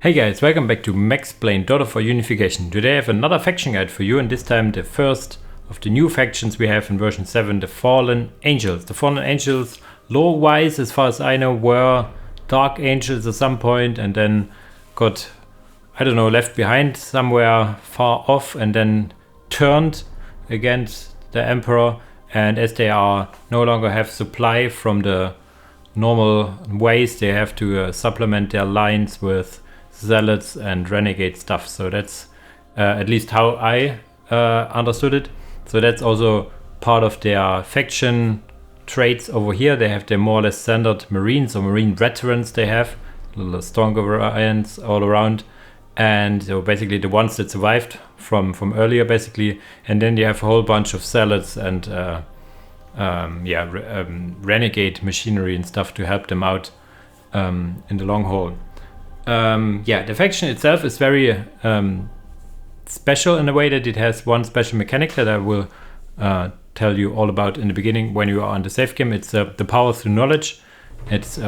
Hey guys, welcome back to Maxplained for Unification. Today I have another faction guide for you, and this time the first of the new factions we have in version 7, the Fallen Angels. The Fallen Angels, lore-wise, as far as I know, were Dark Angels at some point and then got, I don't know, left behind somewhere far off and then turned against the Emperor. And as they are no longer have supply from the normal ways, they have to supplement their lines with zealots and renegade stuff. So that's at least how I understood it. So that's also part of their faction traits over here. They have their more or less standard marines or marine veterans. They have little stronger variants all around, and so basically the ones that survived from earlier basically. And then you have a whole bunch of zealots and renegade machinery and stuff to help them out in the long haul. The faction itself is very special in a way that it has one special mechanic that I will tell you all about in the beginning when you are on the save game. It's the power through knowledge. It's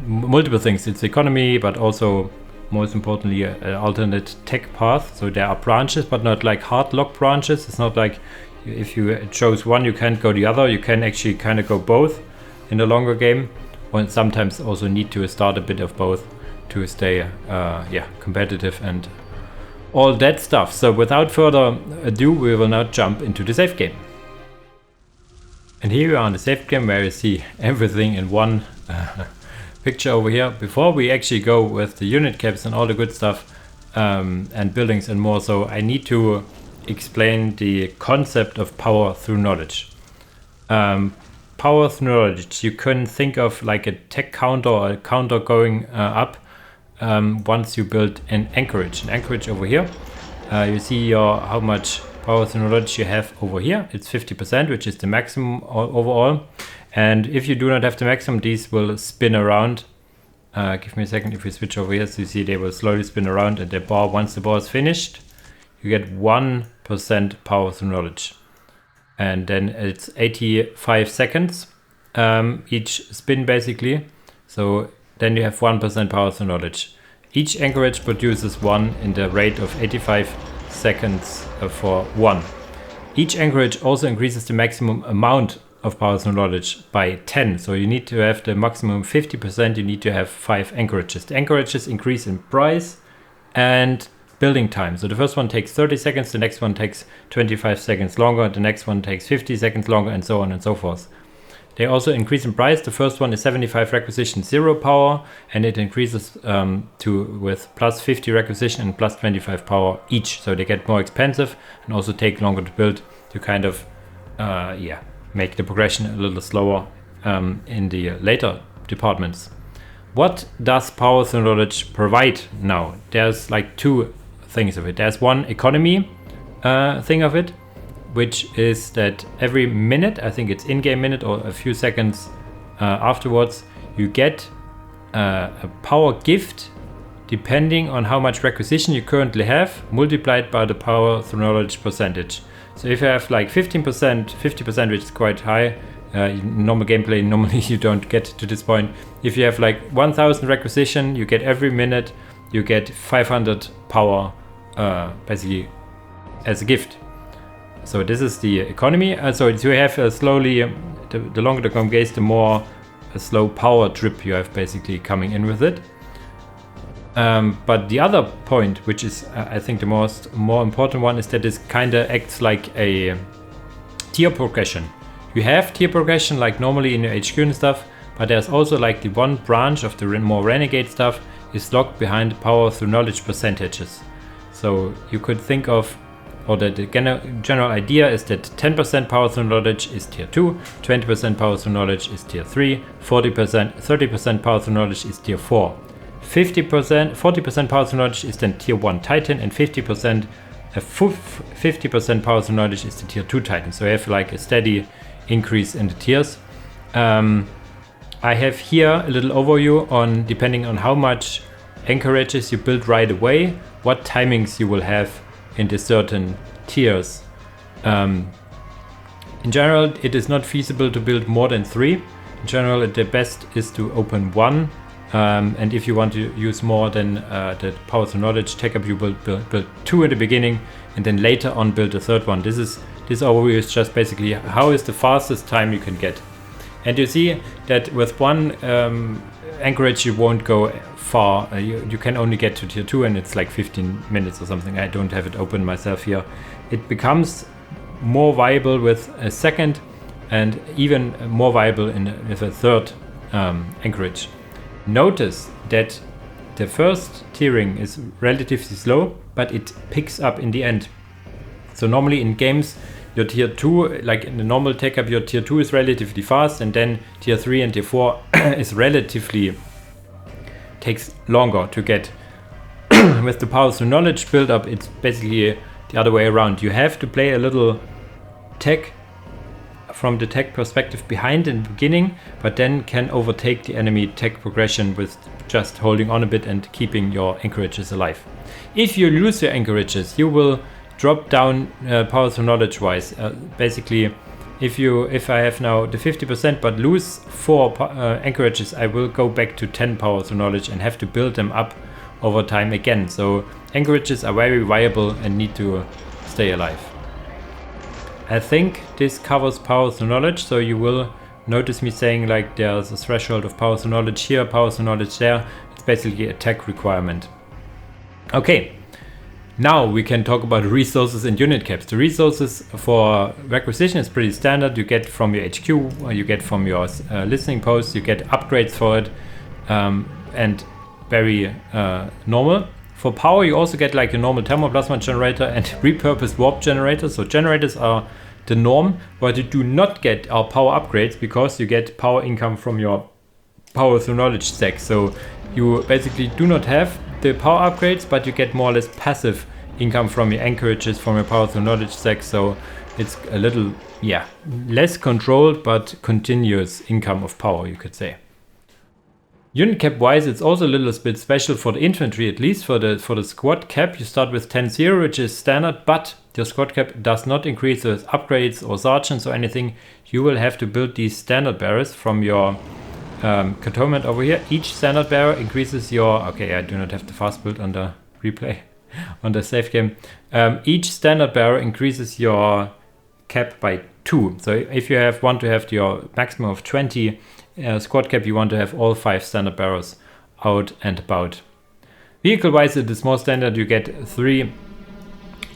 multiple things. It's economy, but also most importantly an alternate tech path. So there are branches, but not like hard lock branches. It's not like if you chose one you can't go the other. You can actually kind of go both in the longer game, and sometimes also need to start a bit of both to stay competitive and all that stuff. So without further ado, we will now jump into the save game. And here we are on the save game where you see everything in one picture over here. Before we actually go with the unit caps and all the good stuff and buildings and more, so I need to explain the concept of power through knowledge. Power through knowledge, you can think of like a tech counter or a counter going up once you build an anchorage. An anchorage over here, you see how much power through knowledge you have over here. It's 50%, which is the maximum overall. And if you do not have the maximum, these will spin around. Give me a second. If we switch over here, so you see they will slowly spin around, and the bar, once the bar is finished, you get 1% power through knowledge. And then it's 85 seconds each spin basically. So then you have 1% power through knowledge. Each anchorage produces 1 in the rate of 85 seconds for 1. Each anchorage also increases the maximum amount of power through knowledge by 10. So you need to have the maximum 50%, you need to have 5 anchorages. The anchorages increase in price and building time. So the first one takes 30 seconds, the next one takes 25 seconds longer, the next one takes 50 seconds longer, and so on and so forth. They also increase in price. The first one is 75 requisition, 0 power, and it increases with plus 50 requisition and plus 25 power each. So they get more expensive and also take longer to build, to kind of make the progression a little slower in the later departments. What does power through knowledge provide now? There's like two things of it. There's one economy thing of it, which is that every minute, I think it's in-game minute or a few seconds afterwards, you get a power gift depending on how much requisition you currently have, multiplied by the power through knowledge percentage. So if you have like 15%, 50%, which is quite high, normal gameplay, normally you don't get to this point. If you have like 1000 requisition, you get every minute, you get 500 power basically as a gift. So this is the economy. So you have slowly, the longer the game goes, the more a slow power drip you have basically coming in with it. But the other point, which is I think the more important one, is that this kind of acts like a tier progression. You have tier progression like normally in your HQ and stuff, but there's also like the one branch of the more renegade stuff is locked behind power through knowledge percentages. So you could think of, or the general idea is that 10% power through knowledge is tier 2, 20% power through knowledge is tier 3, 30% power through knowledge is tier 4. 40% power through knowledge is then tier 1 Titan, and 50% power through knowledge is the tier 2 Titan. So you have like a steady increase in the tiers. I have here a little overview on, depending on how much anchorages you build right away, what timings you will have in the certain tiers. In general, it is not feasible to build more than 3. In general, the best is to open 1 And if you want to use more than the Power to Knowledge tech up, you build 2 in the beginning, and then later on build a 3rd one. This overview is just basically how is the fastest time you can get. And you see that with one anchorage you won't go far. You can only get to tier 2, and it's like 15 minutes or something. I don't have it open myself here. It becomes more viable with a 2nd, and even more viable with a 3rd anchorage. Notice that the first tiering is relatively slow, but it picks up in the end. So normally in games, your tier 2, like in the normal tech up, your tier 2 is relatively fast, and then tier 3 and tier 4 is relatively takes longer to get. With the Power to Knowledge build up, it's basically the other way around. You have to play a little tech from the tech perspective behind in the beginning, but then can overtake the enemy tech progression with just holding on a bit and keeping your anchorages alive. If you lose your anchorages, you will drop down Power to Knowledge wise. Basically, if I have now the 50% but lose 4 anchorages, I will go back to 10 Power to Knowledge and have to build them up over time again. So anchorages are very viable and need to stay alive. I think this covers Power to Knowledge, so you will notice me saying like there's a threshold of Power to Knowledge here, Power to Knowledge there. It's basically a tech requirement. Okay, now we can talk about resources and unit caps. The resources for requisition is pretty standard. You get from your HQ, or you get from your listening post, you get upgrades for it, and very normal. For power, you also get like a normal thermoplasma generator and repurposed warp generator. So generators are the norm. What you do not get are power upgrades, because you get power income from your Power to Knowledge stack. So you basically do not have the power upgrades, but you get more or less passive income from your anchorages, from your Power to Knowledge stack. So it's a little, less controlled, but continuous income of power, you could say. Unit cap wise, it's also a little bit special for the infantry, at least for the squad cap. You start with 10-0, which is standard, but your squad cap does not increase with upgrades or sergeants or anything. You will have to build these standard bearers from your cantonment over here. Each standard bearer increases your, okay, I do not have the fast build on the replay, on the save game. Each standard bearer increases your cap by 2. So if you want to have your maximum of 20 squad cap, you want to have all 5 standard bearers out and about. Vehicle wise, it is more standard. You get 3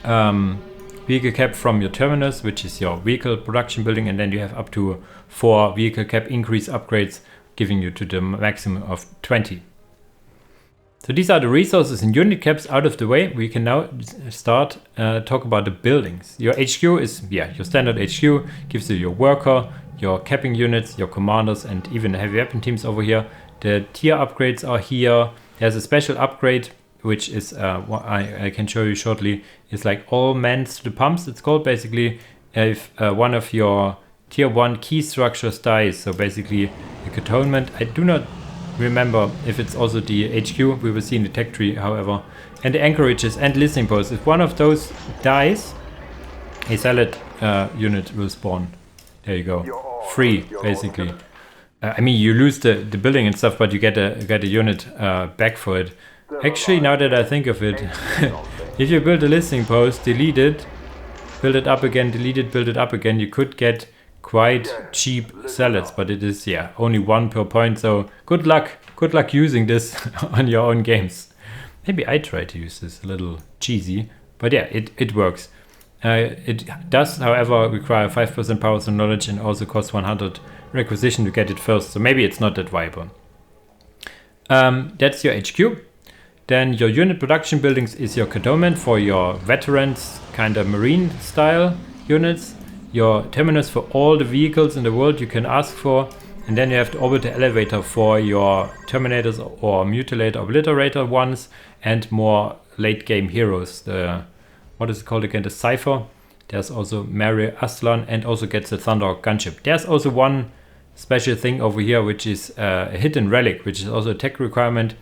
vehicle cap from your terminus, which is your vehicle production building, and then you have up to 4 vehicle cap increase upgrades, giving you to the maximum of 20. So these are the resources and unit caps out of the way. We can now start talk about the buildings. Your HQ is your standard HQ, gives you your worker, your capping units, your commanders, and even the heavy weapon teams over here. The tier upgrades are here. There's a special upgrade, which is I can show you shortly. It's like all mans to the pumps. It's called basically if one of your tier 1 key structures dies. So basically the cantonment. I do not remember if it's also the HQ. We will see in the tech tree, however. And the anchorages and listening posts. If one of those dies, a salad unit will spawn. There you go. Free, basically. I mean, you lose the building and stuff, but you get a unit back for it. Actually, now that I think of it, if you build a listening post, delete it, build it up again, delete it, build it up again, you could get quite cheap salads, but it is only 1 per point. So good luck using this on your own games. Maybe I try to use this, a little cheesy, but it works. It does, however, require 5% Power to Knowledge and also costs 100 requisition to get it first. So maybe it's not that viable. That's your HQ. Then your unit production buildings is your cantonment for your veterans, kind of marine style units. Your terminus for all the vehicles in the world you can ask for. And then you have the orbital elevator for your terminators or mutilator obliterator ones, and more late game heroes. What is it called again? The Cypher. There's also Mary Aslan, and also gets the Thunderhawk gunship. There's also one special thing over here, which is a hidden relic, which is also a tech requirement.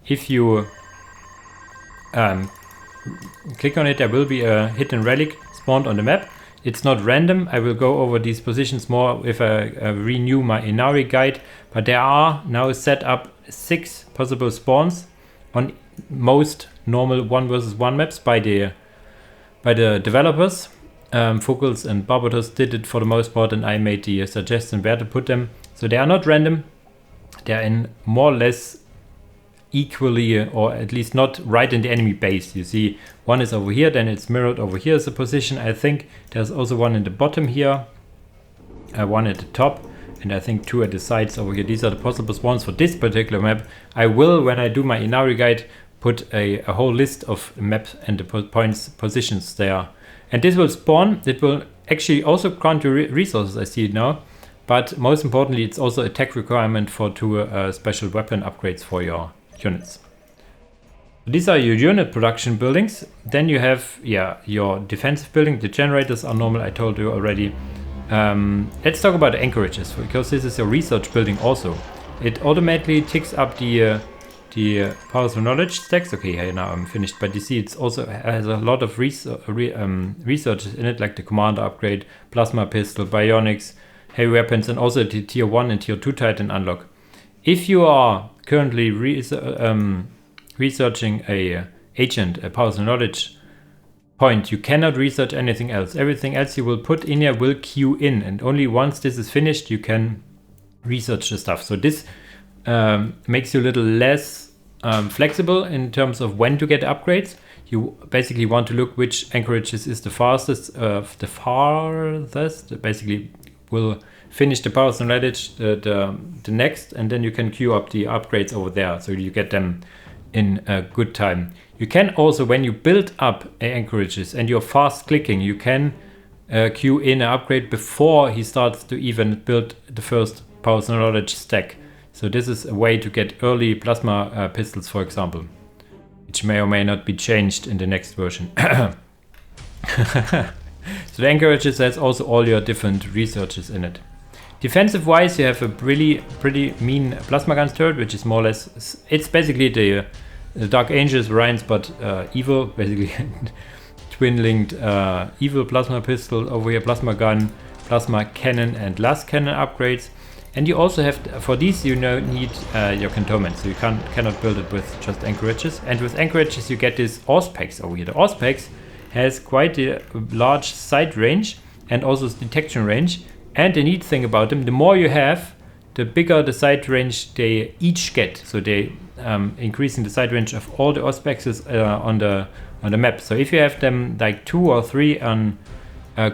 If you click on it, there will be a hidden relic spawned on the map. It's not random. I will go over these positions more if I renew my Inari guide, but there are now set up 6 possible spawns on most normal 1 versus 1 maps by the developers. Focals and Barbatos did it for the most part, and I made the suggestion where to put them. So they are not random. They are in more or less equally, or at least not right in the enemy base. You see, one is over here, then it's mirrored over here as a position. I think there's also one in the bottom here, one at the top, and I think 2 at the sides over here. These are the possible spawns for this particular map. I will, when I do my Inari guide, put a whole list of maps and the points positions there. And this will spawn. It will actually also grant you resources, I see it now. But most importantly, it's also a tech requirement for 2 special weapon upgrades for your units. These are your unit production buildings. Then you have, your defensive building. The generators are normal, I told you already. Let's talk about the anchorages, because this is a research building also. It automatically ticks up the powers of knowledge stacks. Okay, here now I'm finished. But you see, it's also has a lot of researches in it, like the commander upgrade, plasma pistol, bionics, heavy weapons, and also the tier 1 and tier 2 Titan unlock. If you are currently researching a powers of knowledge point, you cannot research anything else. Everything else you will put in here will queue in, and only once this is finished you can research the stuff. So this makes you a little less flexible in terms of when to get upgrades. You basically want to look which anchorages is the farthest, basically will finish the powers of knowledge the next, and then you can queue up the upgrades over there, so you get them in a good time. You can also, when you build up anchorages and you're fast clicking, you can queue in an upgrade before he starts to even build the first powers of knowledge stack. So this is a way to get early plasma pistols, for example, which may or may not be changed in the next version. So the anchorages has also all your different researches in it. Defensive wise, you have a pretty mean plasma guns turret, which is more or less, it's basically the Dark Angels variants, but evil, basically twin-linked evil plasma pistol over here, plasma gun, plasma cannon, and last cannon upgrades. And you also have, for these you need your cantonment, so you cannot build it with just anchorages. And with anchorages you get this Auspex over here. The Auspex has quite a large sight range and also detection range. And the neat thing about them, the more you have, the bigger the sight range they each get. So they increasing the sight range of all the Auspexes on the map. So if you have them like 2 or 3 on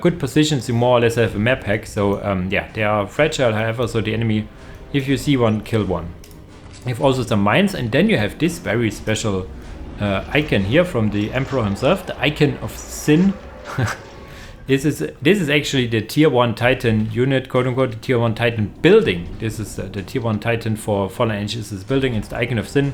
good positions, you more or less have a map hack. So they are fragile, however, so the enemy, if you see one, kill one. You have also some mines, and then you have this very special icon here from the Emperor himself, the icon of sin. This is actually the tier 1 Titan unit, quote unquote, the tier 1 Titan building. This is the tier 1 Titan for Fallen Angels is building. It's the icon of sin.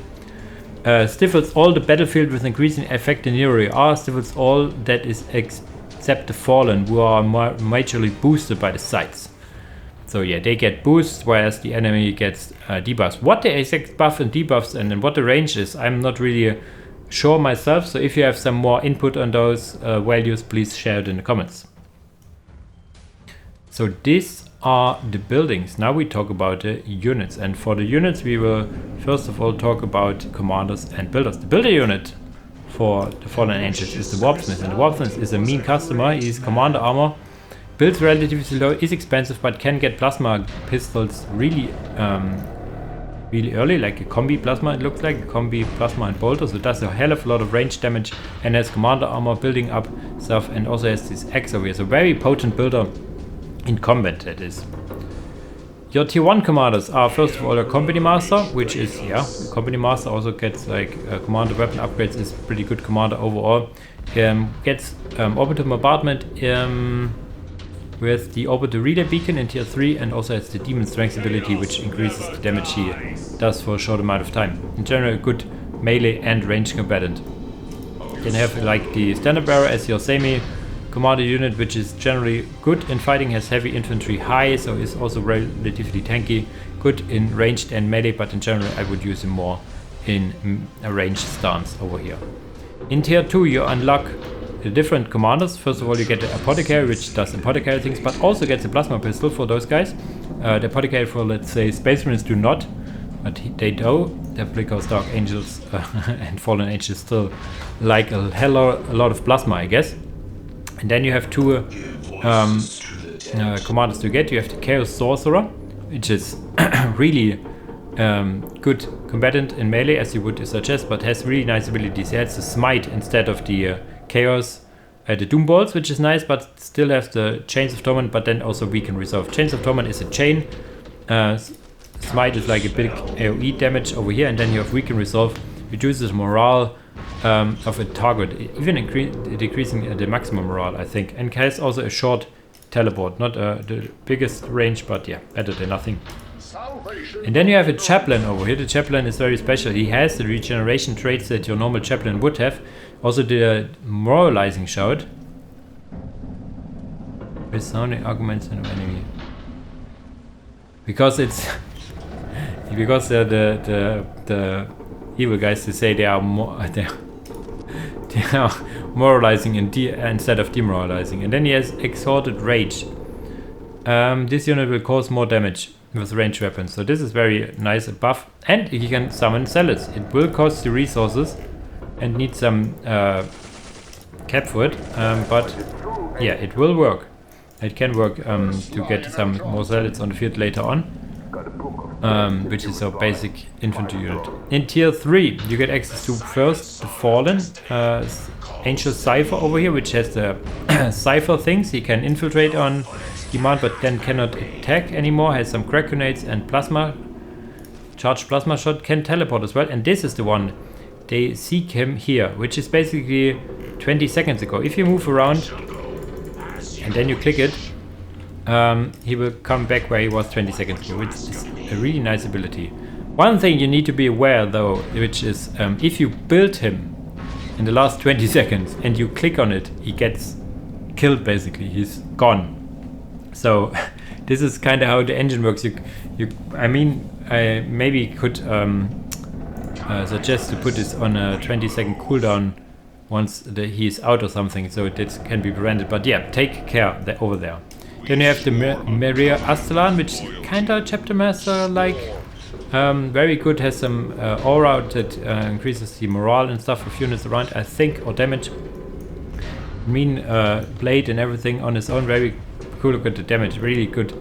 Stifles all the battlefield with increasing effect in area R. Stifles all that is except the Fallen, who are majorly boosted by the sights. So yeah, they get boosts, whereas the enemy gets debuffs. What the exact buff and debuffs and what the range is, I'm not really sure myself. So if you have some more input on those values, please share it in the comments. So these are the buildings. Now we talk about the units, and for the units we will first of all talk about commanders and builders. The builder unit for the Fallen Angels is the Warpsmith, and the Warpsmith is a mean customer. He's commander armor, builds relatively low, is expensive, but can get plasma pistols really early, like a combi plasma. It looks like a combi plasma and bolter, so it does a hell of a lot of range damage and has commander armor, building up stuff, and also has this axe over here. So very potent builder in combat, that is. Your tier 1 commanders are first of all a company master, which is, the company master also gets like commander weapon upgrades, is pretty good commander overall. Gets orbital bombardment with the orbital relay beacon in tier 3, and also has the demon strength ability, which increases the damage he does for a short amount of time. In general, a good melee and range combatant. Then you have like the standard bearer as your semi commander unit, which is generally good in fighting, has heavy infantry high, so is also relatively tanky, good in ranged and melee, but in general I would use him more in a ranged stance over here. In tier 2 you unlock the different commanders. First of all you get the apothecary, which does apothecary things, but also gets a plasma pistol for those guys. The apothecary for, let's say, space marines do not. but they do, because Dark Angels and Fallen Angels still like a lot of plasma, I guess. And then you have two commanders to get. You have the Chaos Sorcerer, which is really good combatant in melee, as you would suggest, but has really nice abilities. He has the Smite instead of the Chaos, the Doom Balls, which is nice, but still has the Chains of Torment, but then also Weaken Resolve. Chains of Torment is a chain. Smite is like a big AoE damage over here, and then you have Weaken Resolve, reduces morale of a target, even decreasing the maximum morale, I think, and has also a short teleport, not the biggest range, but yeah, better than nothing. And then you have a Chaplain over here. The Chaplain is very special. He has the regeneration traits that your normal Chaplain would have, also the moralizing shout, resounding arguments and enemy, because it's because the evil guys, they say they are moralizing instead of demoralizing. And then he has Exalted Rage. This unit will cause more damage with ranged weapons, so this is very nice buff. And he can summon zealots. It will cost you resources and need some cap for it, but yeah, it will work. It can work to get some more zealots on the field later on, which is a basic infantry unit. In tier 3 you get access to first the Fallen Angel Cypher over here, which has the Cypher things. He can infiltrate on demand, but then cannot attack anymore. Has some crack grenades and plasma, charged plasma shot, can teleport as well. And this is the one, they seek him here, which is basically 20 seconds ago. If you move around and then you click it, he will come back where he was 20 seconds ago, which is a really nice ability. One thing you need to be aware though, which is if you build him in the last 20 seconds and you click on it, he gets killed basically, he's gone. So this is kind of how the engine works. I maybe could suggest to put this on a 20-second cooldown once he's out or something, so this can be prevented. But yeah, take care over there. Then you have the Maria Astalan, which is kind of chapter master like. Very good, has some aura that increases the morale and stuff of units around, I think, or damage. Mean blade and everything on his own, very cool. Look at the damage, really good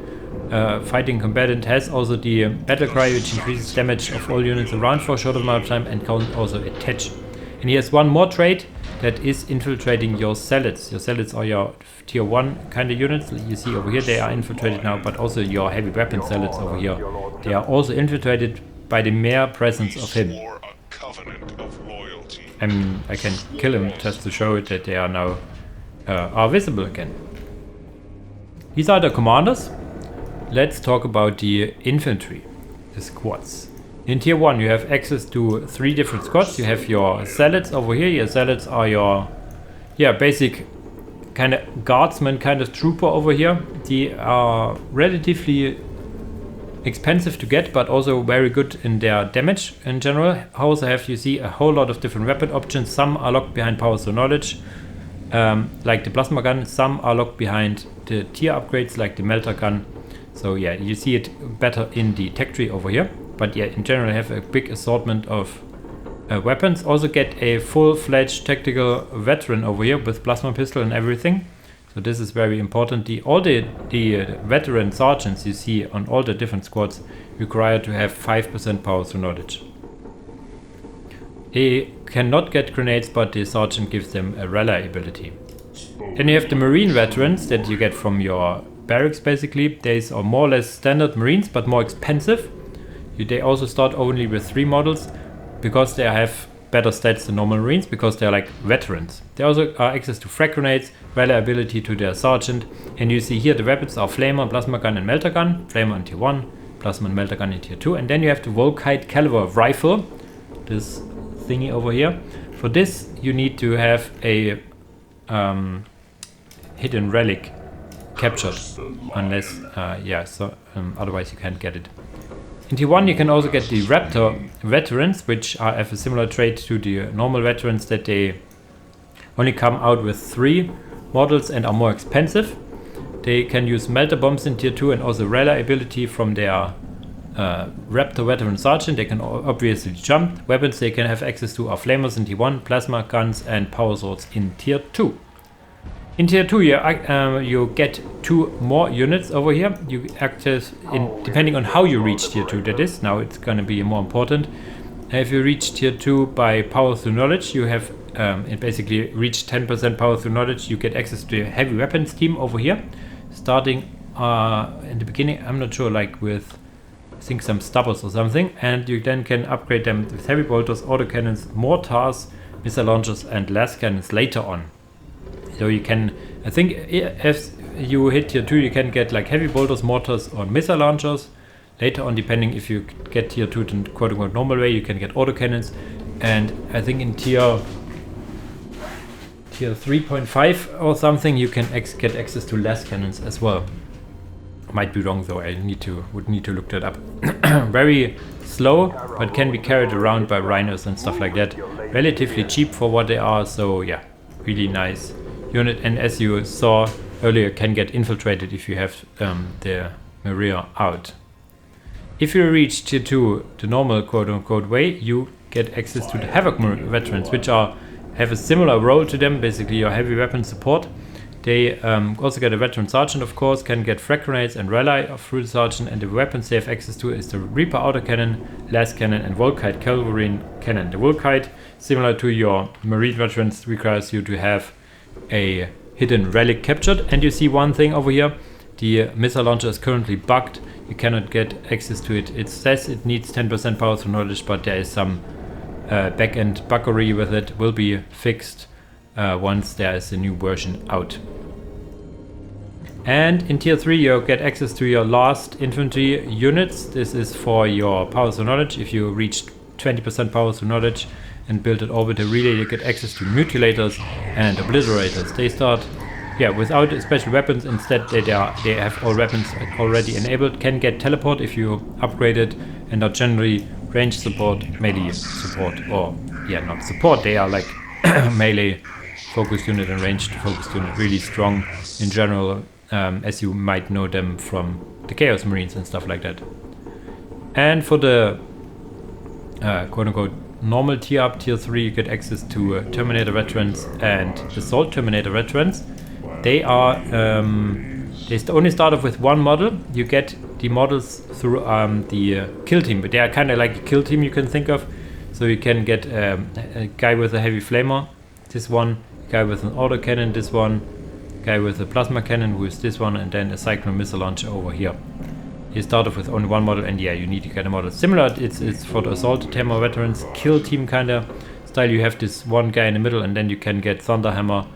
fighting combatant. Has also the battle cry, which increases damage of all units around for a short amount of time and can also attach. And he has one more trait that is infiltrating your zealots. Your zealots are your tier 1 kind of units. You see over here they are infiltrated now, but also your heavy weapon zealots over here. They are also infiltrated by the mere presence of him. I mean, I can kill him just to show it that they are now are visible again. These are the commanders. Let's talk about the infantry, the squads. In tier 1 you have access to 3 different squads. You have your zealots over here. Your zealots are your basic kind of guardsman kind of trooper over here. They are relatively expensive to get, but also very good in their damage in general. Also have, you see, a whole lot of different weapon options. Some are locked behind powers of knowledge, like the plasma gun. Some are locked behind the tier upgrades like the melter gun. So yeah, you see it better in the tech tree over here. But yeah, in general have a big assortment of weapons. Also get a full-fledged tactical veteran over here with plasma pistol and everything. So this is very important. All the veteran sergeants you see on all the different squads require to have 5% power to knowledge. They cannot get grenades, but the sergeant gives them a rally ability. Then you have the marine veterans that you get from your barracks basically. These are more or less standard marines, but more expensive. They also start only with 3 models because they have better stats than normal marines, because they're like veterans. They also are access to frag grenades, rally ability to their sergeant, and you see here the weapons are flamer, plasma gun and melter gun. Flamer in tier 1, plasma and melter gun in tier 2, and then you have the Volkite caliber rifle, this thingy over here. For this you need to have a hidden relic captured, unless otherwise you can't get it. In tier 1 you can also get the Raptor veterans, which have a similar trait to the normal veterans, that they only come out with 3 models and are more expensive. They can use melter bombs in tier 2 and also rally ability from their Raptor Veteran Sergeant, they can obviously jump. Weapons they can have access to are flamers in tier 1, plasma guns and power swords in tier 2. In tier 2 you get 2 more units over here. You access, depending on how you reach tier 2 that is, now it's gonna be more important. If you reach tier 2 by power through knowledge, you have it basically reach 10% power through knowledge, you get access to a heavy weapons team over here. Starting in the beginning, I'm not sure, like with I think some stubbers or something, and you then can upgrade them with heavy bolters, autocannons, mortars, missile launchers and las cannons later on. So you can, I think if you hit tier 2 you can get like heavy bolters, mortars or missile launchers. Later on, depending if you get tier 2 the quote unquote normal way, you can get autocannons, and I think in tier 3.5 or something you can get access to las cannons as well. Might be wrong though, would need to look that up. Very slow, but can be carried around by rhinos and stuff like that. Relatively cheap for what they are, so yeah, really nice unit. And as you saw earlier, can get infiltrated if you have the Maria out. If you reach tier 2 the normal quote unquote way, you get access to the Havoc veterans, which have a similar role to them, basically your heavy weapon support. They also get a veteran sergeant, of course, can get frag grenades and rally through the sergeant, and the weapons they have access to is the Reaper autocannon, las cannon and Volkite cavalry cannon. The Volkite, similar to your marine veterans, requires you to have a hidden relic captured. And you see one thing over here, the missile launcher is currently bugged, you cannot get access to it. It says it needs 10% power through knowledge, but there is some back-end buggery with it, will be fixed once there is a new version out. And in tier 3 you get access to your last infantry units. This is for your power through knowledge. If you reach 20% power through knowledge and build an orbital relay, you get access to mutilators and obliterators. They start without special weapons, instead they have all weapons already enabled, can get teleport if you upgrade it, and are generally range support, melee support, or not support, they are like melee focused unit and ranged focused unit, really strong in general, as you might know them from the Chaos Marines and stuff like that. And for the quote unquote normal tier up, tier 3, you get access to Terminator veterans and Assault Terminator veterans. They are they only start off with one model. You get the models through the kill team, but they are kind of like a kill team you can think of. So you can get a guy with a heavy flamer, this one, a guy with an autocannon, this one, a guy with a plasma cannon, who is this one, and then a cyclone missile launcher over here. You start off with only one model, and you need to get a model. Similar, it's for the Assault Terminator veterans kill team kind of style. You have this one guy in the middle, and then you can get Thunderhammer,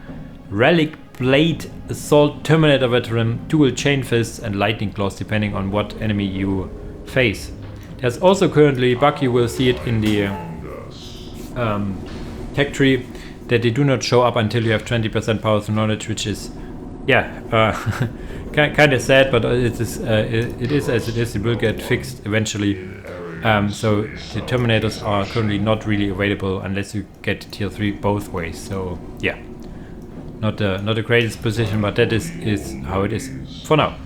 Relic Blade, Assault Terminator veteran, dual chain fists and lightning claws, depending on what enemy you face. There's also currently a bug, you will see it in the tech tree, that they do not show up until you have 20% power through knowledge, which is kind of sad, but it is as it is. It will get fixed eventually. So the Terminators are currently not really available unless you get tier 3 both ways. So yeah, not the greatest position, but that is how it is for now.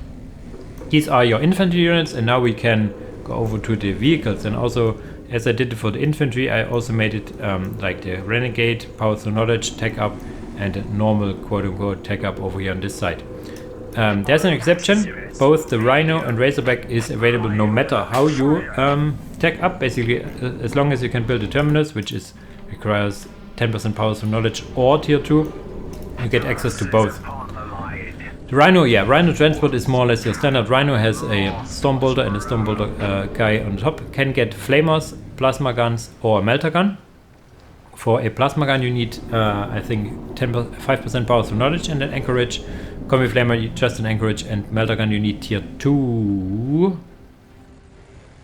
These are your infantry units, and now we can go over to the vehicles. And also, as I did for the infantry, I also made it like the Renegade, Power Through Knowledge, Tech Up, and a normal quote-unquote Tech Up over here on this side. There's an exception. Both the Rhino and Razorback is available no matter how you Tech Up. Basically, as long as you can build a Terminus, which requires 10% Power Through Knowledge or Tier 2, you get access to both. The Rhino, Rhino Transport is more or less your standard. Rhino has a Storm Bolter and a Storm Bolter guy on top. Can get Flamers, Plasma Guns or a Melter Gun. For a Plasma Gun you need, I think, 5% Power Through Knowledge and an Anchorage. Combi Flamer, just an Anchorage, and Melter Gun you need Tier 2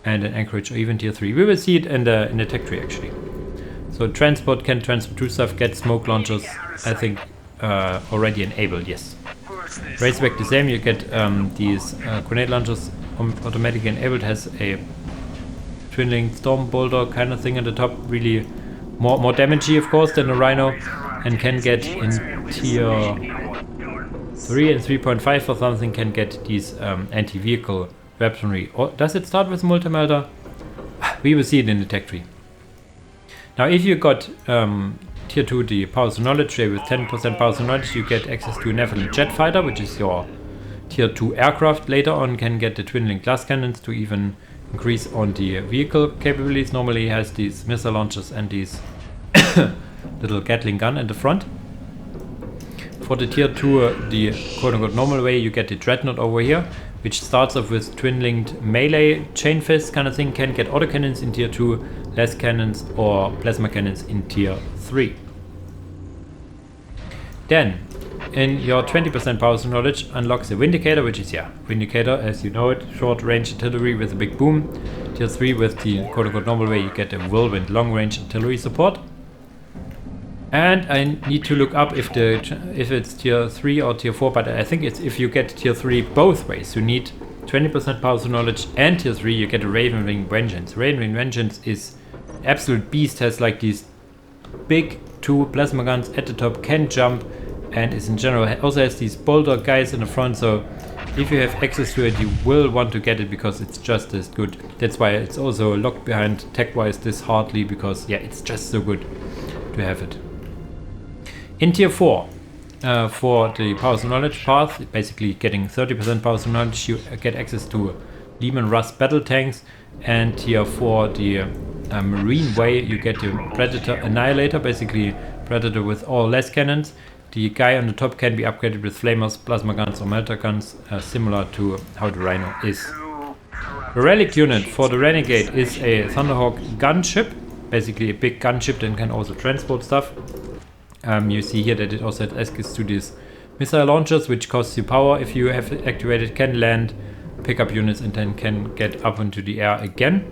and an Anchorage, or even Tier 3. We will see it in the tech tree actually. So Transport can transport 2 stuff, get Smoke Launchers, I think already enabled, yes. Razorback the same, you get these grenade launchers automatically enabled, has a twin-linked Storm Bolter kind of thing at the top, really more damagey of course than a Rhino, and can get in tier 3 and 3.5 or something, can get these anti-vehicle weaponry. Or does it start with multi-melter? We will see it in the tech tree. Now if you got tier 2 the powers of knowledge with 10% powers of knowledge, you get access to a Nephilim jet fighter, which is your tier 2 aircraft. Later on can get the twin link glass cannons to even increase on the vehicle capabilities. Normally has these missile launchers and these little Gatling gun in the front. For the tier 2, the quote-unquote normal way, you get the dreadnought over here, which starts off with twin-linked melee chain fist kind of thing. Can get autocannons in tier 2, less cannons or plasma cannons in tier 3. Then, in your 20% powers of knowledge, unlocks the Vindicator, which is, Vindicator as you know it, short-range artillery with a big boom. Tier 3 with the quote-unquote normal way, you get a whirlwind long-range artillery support. And I need to look up if it's tier 3 or tier 4, but I think it's if you get tier 3 both ways. You need 20% powers of knowledge, and tier 3 you get a Ravenwing Vengeance. Ravenwing Vengeance is absolute beast, has like these big 2 plasma guns at the top, can jump, and is in general also has these boulder guys in the front, so if you have access to it you will want to get it because it's just as good. That's why it's also locked behind tech-wise this hardly, because it's just so good to have it. In tier 4, for the powers of knowledge path, basically getting 30% powers of knowledge, you get access to Demon Rust battle tanks, and tier 4, the Marine way, you get the Predator Annihilator, basically Predator with all less cannons. The guy on the top can be upgraded with flamers, plasma guns or melter guns, similar to how the Rhino is. The relic unit for the Renegade is a Thunderhawk gunship, basically a big gunship that can also transport stuff. You see here that it also has access to these missile launchers, which costs you power if you have it activated, can land, pick up units, and then can get up into the air again.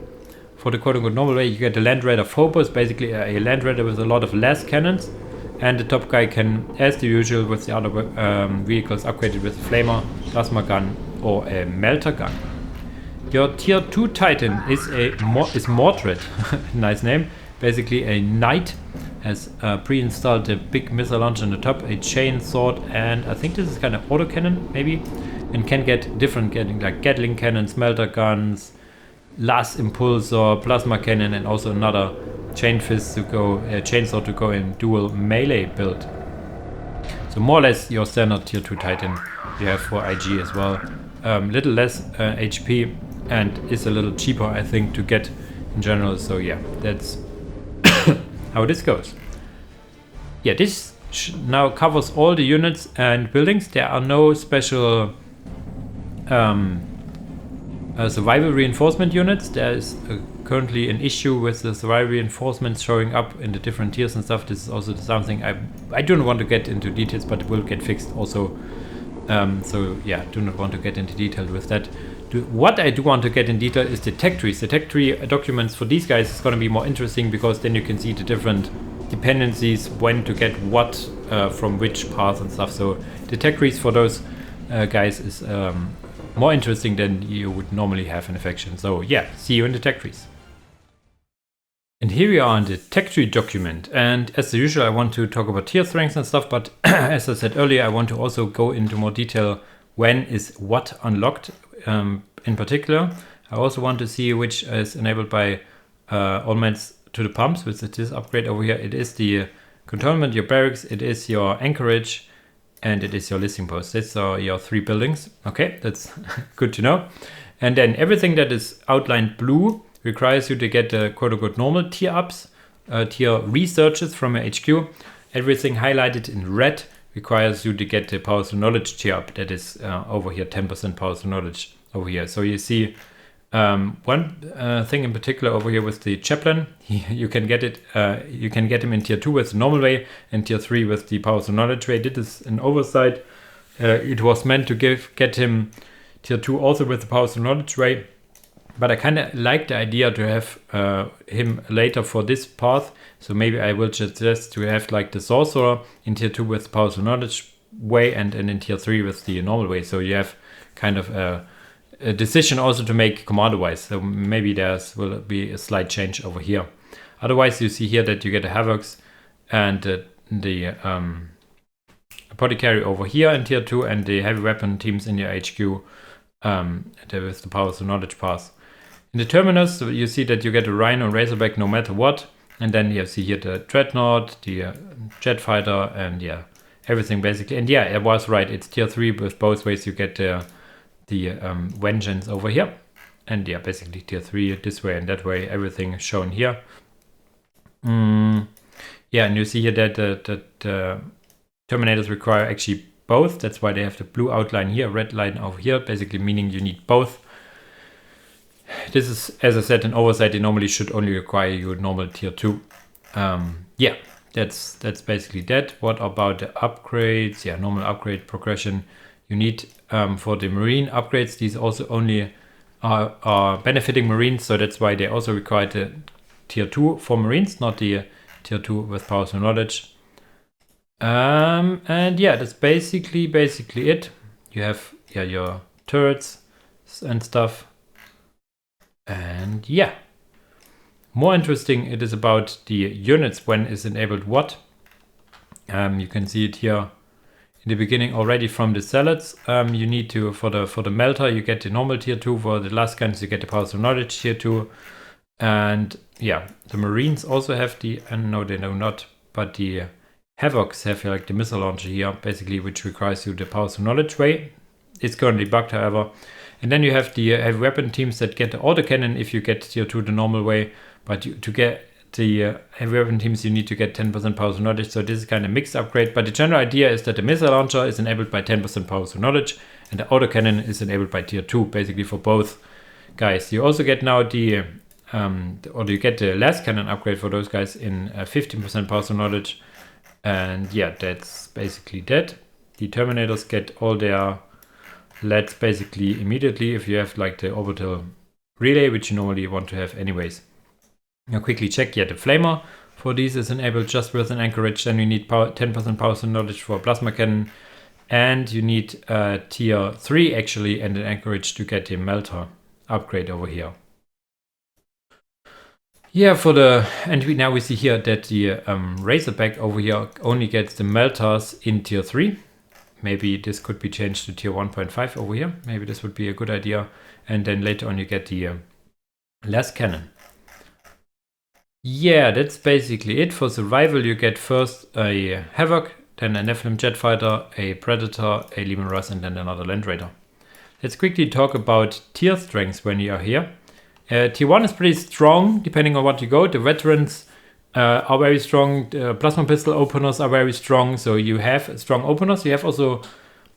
For the quote-unquote normal way, you get the Land Raider Phobos, basically a Land Raider with a lot of less cannons, and the top guy can, as the usual with the other vehicles, upgraded with a Flamer, Plasma Gun, or a Melter Gun. Your tier 2 Titan is Mordred, nice name, basically a Knight. Has pre-installed a big missile launcher on the top, a chain sword, and I think this is kind of autocannon maybe, and can get different like Gatling cannons, melter guns, Las Impulsor, plasma cannon, and also another chain fist to go, chainsaw to go in dual melee build. So more or less your standard tier 2 Titan you have for IG as well. Little less HP and is a little cheaper I think to get in general. So that's how this goes. This now covers all the units and buildings. There are no special survival reinforcement units. There is currently an issue with the survival reinforcements showing up in the different tiers and stuff. This is also something I don't want to get into details, but it will get fixed also. Do not want to get into detail with that. What I do want to get in detail is the tech trees. The tech tree documents for these guys is going to be more interesting because then you can see the different dependencies, when to get what from which path and stuff. So the tech trees for those guys is more interesting than you would normally have in a faction. So see you in the tech trees. And here we are in the tech tree document, and as usual I want to talk about tier strengths and stuff, but as I said earlier I want to also go into more detail when is what unlocked. In particular, I also want to see which is enabled by all mans to the pumps with this upgrade over here. It is the cantonment, your barracks, it is your anchorage, and it is your listing post. These are your 3 buildings. Okay, that's good to know. And then everything that is outlined blue requires you to get the quote-unquote normal tier ups, tier researches from your HQ. Everything highlighted in red requires you to get the powers of knowledge tier up. That is over here, 10% powers of knowledge over here. So you see one thing in particular over here with the chaplain. You can get it. You can get him in tier 2 with the normal way, and tier 3 with the powers of knowledge way. This is an oversight. It was meant to get him tier 2 also with the powers of knowledge way. But I kind of like the idea to have him later for this path. So maybe I will suggest to have like the sorcerer in tier 2 with powers of knowledge way, and in tier 3 with the normal way. So you have kind of a decision also to make commander wise. So maybe will be a slight change over here. Otherwise you see here that you get the Havocs and the Apothecary over here in tier 2, and the heavy weapon teams in your HQ there is the Powers to Knowledge pass. In the terminus, you see that you get a Rhino and Razorback no matter what. And then you see here the Dreadnought, the Jet Fighter, and yeah, everything basically. And yeah, it was right. It's tier 3 with both ways. You get the Vengeance over here. And yeah, basically tier 3 this way and that way. Everything shown here. Yeah, and you see here that the Terminators require actually both. That's why they have the blue outline here, red line over here, basically meaning you need both. This is, as I said, an oversight. They normally should only require you normal tier 2. Yeah, that's basically that. What about the upgrades? Yeah, normal upgrade progression. You need for the Marine upgrades. These also only are benefiting Marines, so that's why they also require the tier 2 for Marines, not the tier 2 with Powers and Knowledge. And yeah, that's basically it. You have your turrets and stuff. And yeah, more interesting, it is about the units when is enabled what. You can see it here in the beginning already from the salads. You need to, for the melter, you get the normal tier 2. For the Lascans, you get the Powers of Knowledge tier 2. And yeah, the Marines also have the, no, they do not, but the Havocs have like the missile launcher here, basically, which requires you the Powers of Knowledge way. It's currently bugged, however. And then you have the heavy weapon teams that get the autocannon if you get tier 2 the normal way. But to get the heavy weapon teams, you need to get 10% Powers of Knowledge. So this is kind of a mixed upgrade. But the general idea is that the missile launcher is enabled by 10% Powers of Knowledge. And the autocannon is enabled by tier 2, basically for both guys. You also get now the, or you get the last cannon upgrade for those guys in 15% Powers of Knowledge. And yeah, that's basically that. The Terminators get all their LEDs basically immediately if you have like the orbital relay, which you normally want to have anyways. Now quickly check, yeah, the Flamer for these is enabled just with an anchorage. Then you need 10% Powers of Knowledge for Plasma Cannon. And you need tier 3 actually and an anchorage to get the Melter upgrade over here. Yeah, for the, and now we see here that the Razorback over here only gets the Melters in tier 3. Maybe this could be changed to tier 1.5 over here. Maybe this would be a good idea. And then later on you get the last cannon. Yeah, that's basically it. For survival you get first a Havoc, then a Nephilim Jet Fighter, a Predator, a Leman Russ, and then another Land Raider. Let's quickly talk about tier strengths when you are here. Tier 1 is pretty strong depending on what you go. The veterans are very strong. The plasma pistol openers are very strong. So you have strong openers. You have also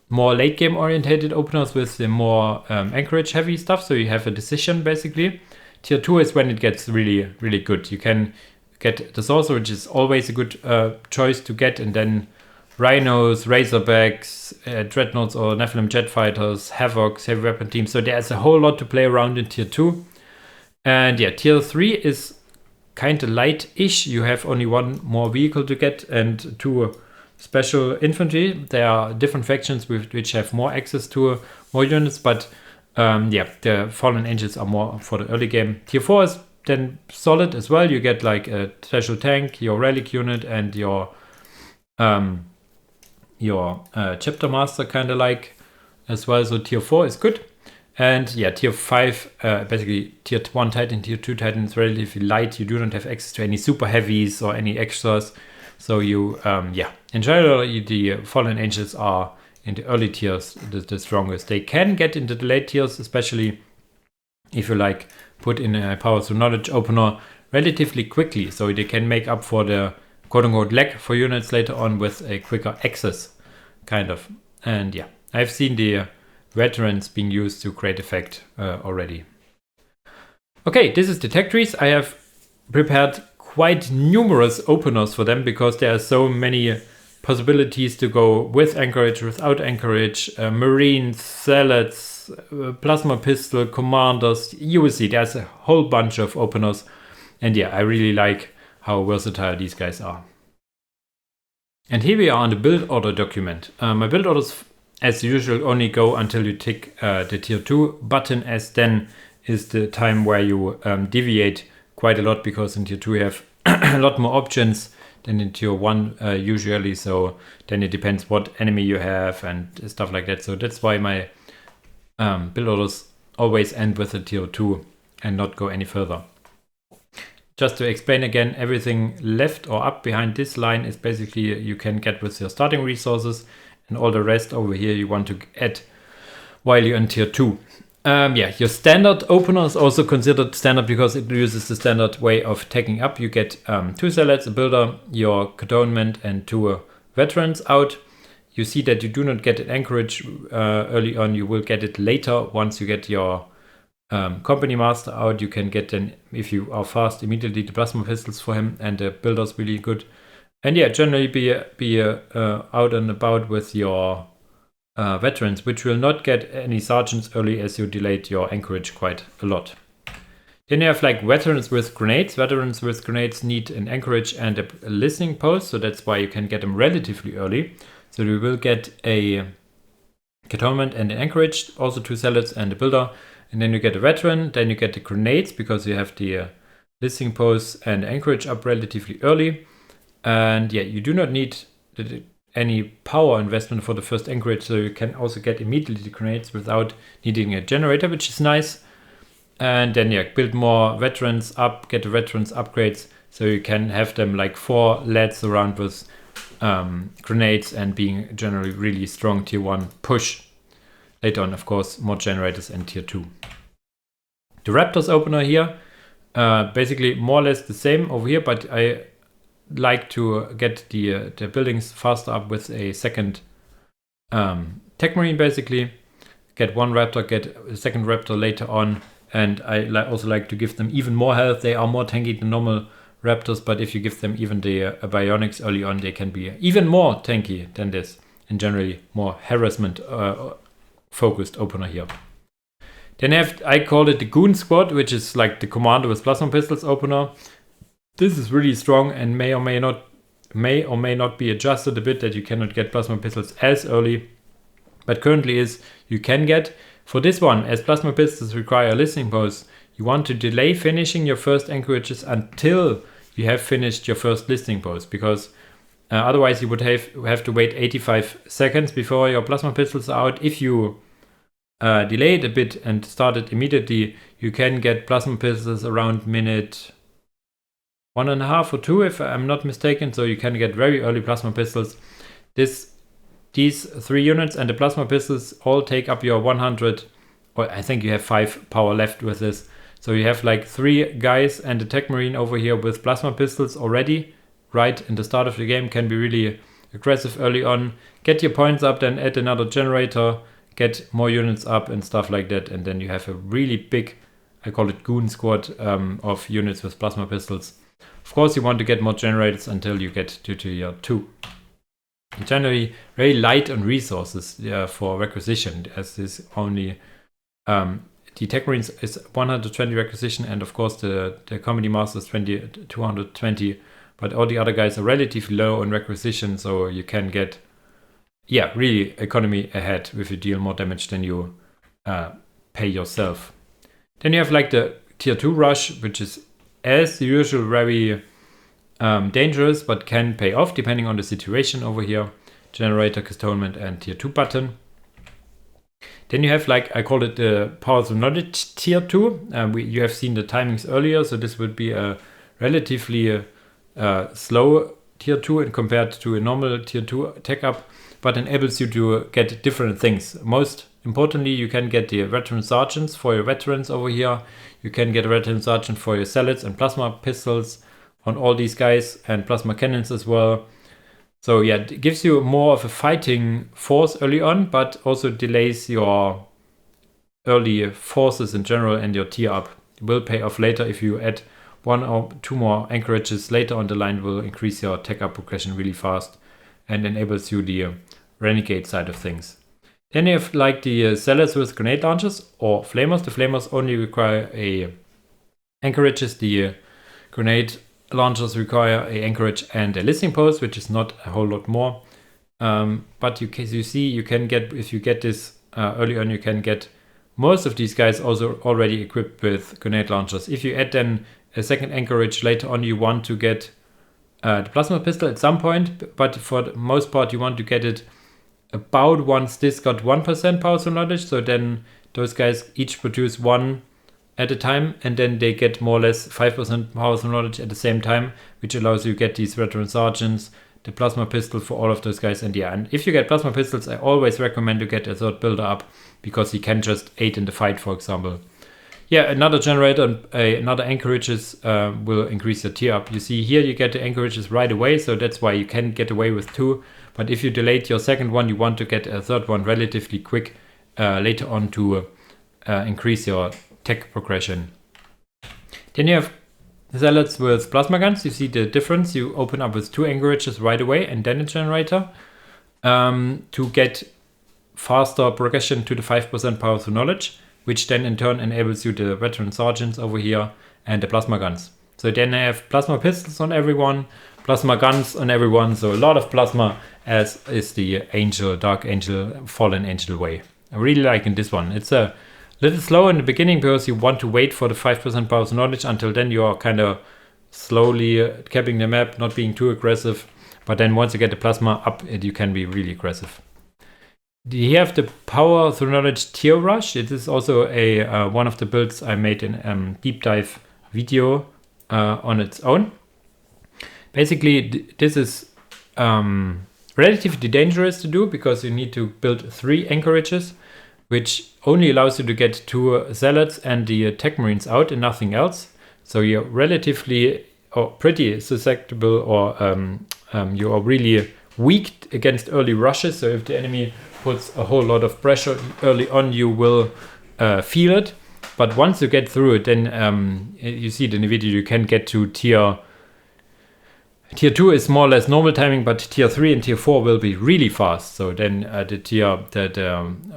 more late game orientated openers with the more anchorage heavy stuff. So you have a decision basically. Tier 2 is when it gets really, really good. You can get the Sorcerer, which is always a good choice to get. And then Rhinos, Razorbacks, Dreadnoughts or Nephilim Jet Fighters, Havocs, heavy weapon teams. So there's a whole lot to play around in tier 2. And yeah, tier 3 is kind of light-ish. You have only one more vehicle to get and 2 special infantry. There are different factions which have more access to more units, but yeah, the Fallen Angels are more for the early game. Tier 4 is then solid as well. You get like a special tank, your relic unit, and your chapter master kind of like as well. So tier 4 is good. And yeah, tier 5, basically tier 1 Titan, tier 2 Titan is relatively light. You do not have access to any super heavies or any extras. So you, yeah, in general, the Fallen Angels are in the early tiers the strongest. They can get into the late tiers, especially if you like put in a Powers of Knowledge opener relatively quickly. So they can make up for the quote-unquote lag for units later on with a quicker access, kind of. And yeah, I've seen the veterans being used to great effect already. Okay, this is the Techtrees. I have prepared quite numerous openers for them because there are so many possibilities to go with anchorage, without anchorage, marines, salads, plasma pistol, commanders. You will see there's a whole bunch of openers. And yeah, I really like how versatile these guys are. And here we are on the build order document. My build orders, as usual, only go until you tick the tier 2 button, as then is the time where you deviate quite a lot, because in tier 2 you have a lot more options than in tier 1 usually. So then it depends what enemy you have and stuff like that. So that's why my build orders always end with a tier 2 and not go any further. Just to explain again, everything left or up behind this line is basically you can get with your starting resources, and all the rest over here you want to add while you're in tier 2. Your standard opener is also considered standard because it uses the standard way of taking up. You get 2 zealots, a builder, your cantonment, and 2 veterans out. You see that you do not get an anchorage early on. You will get it later once you get your company master out. You can get then, if you are fast, immediately the plasma pistols for him, and the builder's really good. And yeah, generally be out and about with your veterans, which will not get any sergeants early as you delayed your anchorage quite a lot. Then you have like veterans with grenades. Veterans with grenades need an anchorage and a listening post, so that's why you can get them relatively early. So you will get a cantonment and an anchorage, also 2 zealots and a builder, and then you get a veteran. Then you get the grenades because you have the listening posts and anchorage up relatively early. And yeah, you do not need any power investment for the first anchorage, so you can also get immediately the grenades without needing a generator, which is nice. And then yeah, build more veterans up, get the veterans upgrades, so you can have them like 4 lads around with grenades and being generally really strong tier 1 push. Later on, of course, more generators and tier 2. The Raptors opener here, basically more or less the same over here, but I like to get the buildings faster up with a second tech marine, basically. Get 1 raptor, get a second raptor later on, and I also like to give them even more health. They are more tanky than normal raptors, but if you give them even the bionics early on, they can be even more tanky than this, and generally more harassment focused opener here. Then I call it the Goon Squad, which is like the commander with plasma pistols opener. This is really strong and may or may not be adjusted a bit, that you cannot get plasma pistols as early, but currently you can get. For this one, as plasma pistols require a listening post, you want to delay finishing your first anchorages until you have finished your first listening post, because otherwise you would have to wait 85 seconds before your plasma pistols are out. If you delay it a bit and start it immediately, you can get plasma pistols around minute 1.5 or 2, if I'm not mistaken. So you can get very early plasma pistols. These 3 units and the plasma pistols all take up your 100, or I think you have 5 power left with this. So you have like 3 guys and a tech marine over here with plasma pistols already right in the start of the game. Can be really aggressive early on. Get your points up, then add another generator, get more units up and stuff like that. And then you have a really big, I call it Goon Squad, of units with plasma pistols. Of course, you want to get more generators until you get to tier 2. Generally, very light on resources for requisition, as this only the Tech Marines is 120 requisition, and of course the Comedy Master is 220, but all the other guys are relatively low on requisition, so you can get really economy ahead if you deal more damage than you pay yourself. Then you have like the tier 2 rush, which is as usual very dangerous, but can pay off depending on the situation over here. Generator, cantonment, and tier 2 button. Then you have, like, I call it the Powers of Knowledge tier 2. You have seen the timings earlier, so this would be a relatively slow tier 2 and compared to a normal tier 2 tech up, but enables you to get different things. Most importantly, you can get the veteran sergeants for your veterans over here. You can get a veteran sergeant for your zealots and plasma pistols on all these guys, and plasma cannons as well. So yeah, it gives you more of a fighting force early on, but also delays your early forces in general, and your tier up. It will pay off later if you add 1 or 2 more anchorages later on the line. Will increase your tech up progression really fast and enables you the renegade side of things. Then you have like the zealots with grenade launchers or flamers. The flamers only require a anchorages. The grenade launchers require a anchorage and a listening post, which is not a whole lot more. But you can get, if you get this early on, you can get most of these guys also already equipped with grenade launchers. If you add then a second anchorage later on, you want to get the plasma pistol at some point, but for the most part you want to get it about once this got 1% power to knowledge, so then those guys each produce one at a time, and then they get more or less 5% power through knowledge at the same time, which allows you to get these veteran sergeants, the plasma pistol for all of those guys. And yeah, and if you get plasma pistols, I always recommend to get a third builder up, because he can just aid in the fight, for example. Yeah, another generator, another anchorages will increase your tier up. You see here you get the anchorages right away, so that's why you can get away with 2. But if you delayed your second one, you want to get a third one relatively quick later on to increase your tech progression. Then you have zealots with plasma guns. You see the difference. You open up with 2 anchorages right away and then a generator to get faster progression to the 5% power through knowledge, which then in turn enables you the veteran sergeants over here and the plasma guns. So then I have plasma pistols on everyone, plasma guns on everyone, so a lot of plasma, as is the angel, dark angel, fallen angel way. I really like in this one. It's a little slow in the beginning because you want to wait for the 5% power through knowledge. Until then you are kind of slowly capping the map, not being too aggressive. But then once you get the plasma up, you can be really aggressive. You have the power through knowledge tier rush. It is also a one of the builds I made in deep dive video on its own. Basically, this is relatively dangerous to do because you need to build 3 anchorages, which only allows you to get 2 zealots and the tech marines out and nothing else. So you're relatively or pretty susceptible, or you are really weak against early rushes. So if the enemy puts a whole lot of pressure early on, you will feel it. But once you get through it, then you see it in the video, you can get to tier 2 is more or less normal timing, but tier 3 and tier 4 will be really fast. So then the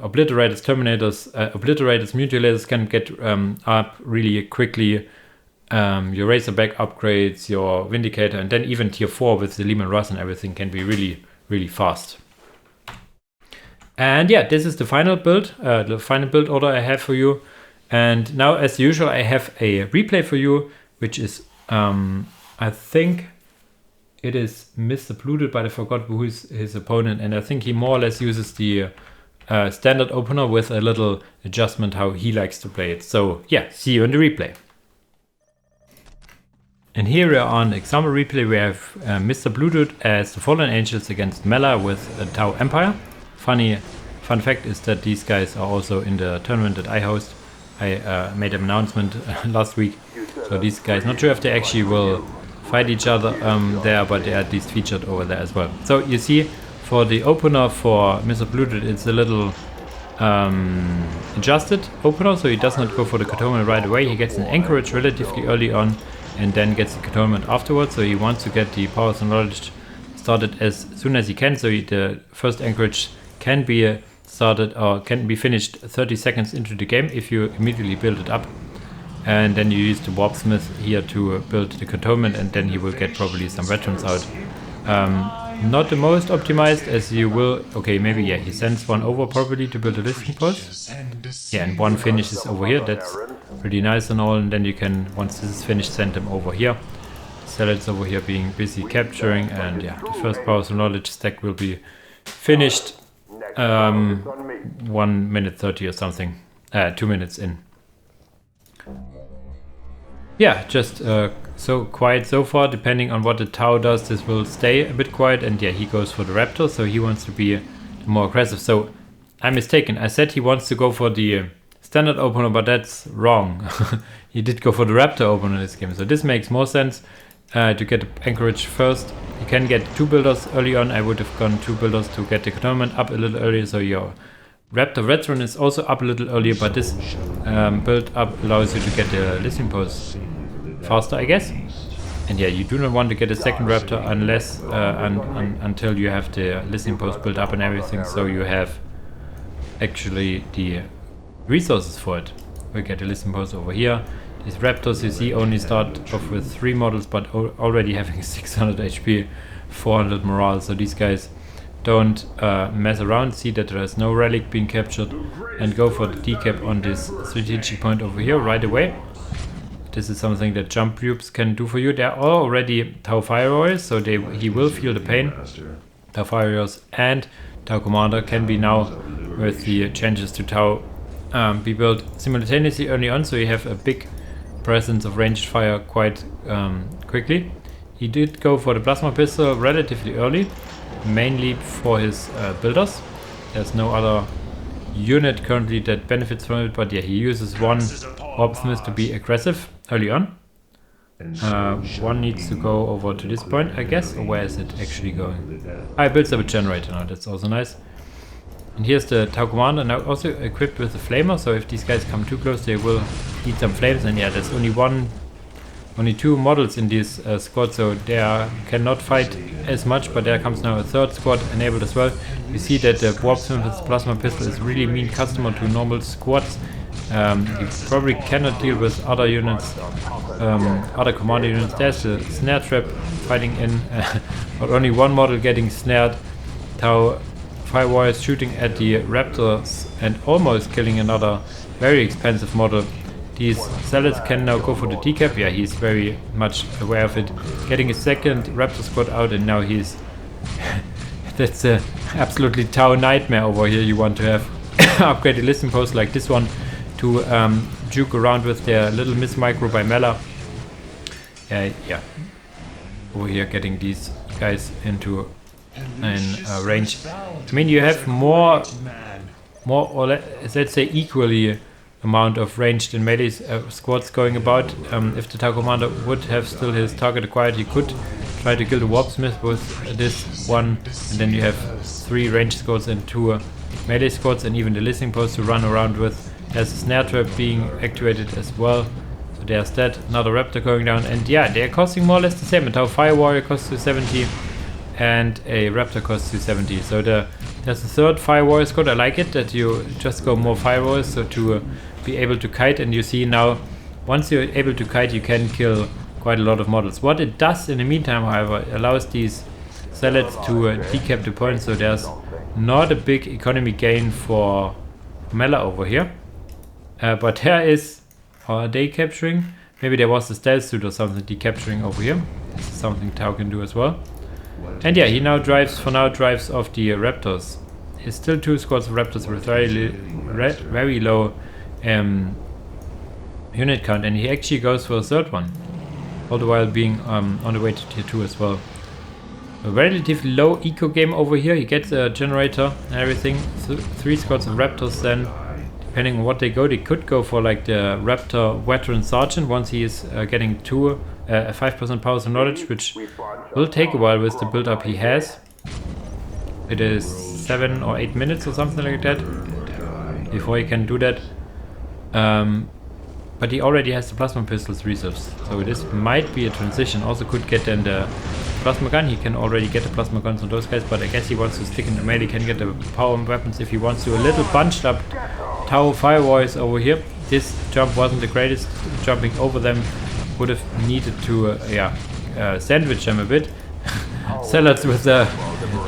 obliterators, terminators, obliterators, mutilators can get up really quickly. Your Razorback upgrades, your Vindicator, and then even tier 4 with the Lehman Russ and everything can be really, really fast. And yeah, this is the final build order I have for you. And now, as usual, I have a replay for you, which is, I think it is Mr. Polluted, but I forgot who is his opponent. And I think he more or less uses the standard opener with a little adjustment how he likes to play it. So yeah, see you in the replay. And here we are on example replay. We have Mr. Polluted as the Fallen Angels against Mela with Tau Empire. Fun fact is that these guys are also in the tournament that I host. I made an announcement last week. So these guys, not sure if they actually will fight each other there, but they are at least featured over there as well. So you see, for the opener for Mr. Polluted, it's a little adjusted opener, so he does not go for the cantonment right away. He gets an anchorage relatively early on and then gets the cantonment afterwards. So he wants to get the powers and knowledge started as soon as he can. So the first anchorage can be started or can be finished 30 seconds into the game if you immediately build it up. And then you use the Warpsmith here to build the cantonment, and then he will get probably some veterans out. Not the most optimized, as you will... Okay, maybe, yeah, he sends one over probably to build a listing post. Yeah, and one finishes over here. That's pretty nice and all. And then you can, once this is finished, send them over here. Zealots over here being busy capturing. And yeah, the first powers of knowledge stack will be finished 1 minute 30 or something. 2 minutes in. Yeah, just so quiet so far. Depending on what the Tau does, this will stay a bit quiet. And yeah, he goes for the Raptor, so he wants to be more aggressive. So I'm mistaken. I said he wants to go for the standard opener, but that's wrong. He did go for the Raptor opener in this game. So this makes more sense to get the anchorage first. You can get 2 builders early on. I would have gone 2 builders to get the cantonment up a little earlier, so your Raptor veteran is also up a little earlier, but this build up allows you to get the listing post faster, I guess. And yeah, you do not want to get a second Raptor unless until you have the listing post built up and everything, so you have actually the resources for it. We get a listing post over here. These Raptors, you see, only start off with 3 models, but already having 600 HP, 400 morale, so these guys don't mess around, see that there is no relic being captured, and go for the decap on this strategic point over here right away. This is something that jump tubes can do for you. There are already Tau Fire Warriors, so he will feel the pain. Tau Fire Warriors and Tau Commander can be now, with the changes to Tau be built simultaneously early on, so you have a big presence of ranged fire quite quickly. He did go for the plasma pistol relatively early, mainly for his builders. There's no other unit currently that benefits from it, but yeah, he uses one Warpsmith to be aggressive early on. One needs to go over to this point, I guess, or where is it actually going? I built up a generator now, that's also nice. And here's the Tau Commander, now also equipped with the flamer, so if these guys come too close they will eat some flames. And yeah, there's only two models in this squad, so they cannot fight as much, but there comes now a third squad enabled as well. You see that the Warpsmith with plasma pistol is really mean customer to normal squads. You probably cannot deal with other units, other commander units. There's a snare trap fighting in, but only one model getting snared. Tau Fire Warriors shooting at the Raptors and almost killing another very expensive model. These Zealots can now go for the decap. Yeah, he's very much aware of it. Getting a second Raptor squad out, and now he's... that's a absolutely Tau nightmare over here. You want to have upgraded listing posts like this one to juke around with their little Miss Micro by Mela. Yeah. Over here getting these guys into range. I mean, you have more or less, let's say equally amount of ranged and melee squads going about. If the Tau Commander would have still his target acquired, he could try to kill the Warpsmith with this one, and then you have 3 ranged squads and 2 melee squads, and even the listening post to run around with. There's a snare trap being activated as well, so there's that. Another Raptor going down, and yeah, they're costing more or less the same. A Tau Fire Warrior costs 270 and a Raptor costs 270. So there's a third Fire Warrior squad. I like it that you just go more Fire Warriors, so to be able to kite. And you see now, once you're able to kite, you can kill quite a lot of models. What it does in the meantime, however, allows these Zealots to decap the points, so there's not a big economy gain for Mela over here. But there is, are they capturing? Maybe there was a stealth suit or something decapturing over here. This is something Tau can do as well. And yeah, he now drives off the Raptors. There's still 2 squads of Raptors with very low unit count, and he actually goes for a third one, all the while being on the way to tier 2 as well. A relatively low eco game over here. He gets a generator and everything. 3 squads of Raptors then. Depending on what they go, they could go for like the Raptor Veteran Sergeant once he is getting a 5% power to knowledge, which will take a while with the build up he has. It is 7 or 8 minutes or something like that before he can do that. But he already has the plasma pistols reserves, so this might be a transition. Also could get then the plasma gun. He can already get the plasma guns on those guys, but I guess he wants to stick in the melee. He can get the power weapons if he wants to. A little bunched up Tau Fire Warriors over here. This jump wasn't the greatest. Jumping over them would have needed to sandwich them a bit. Zealots with the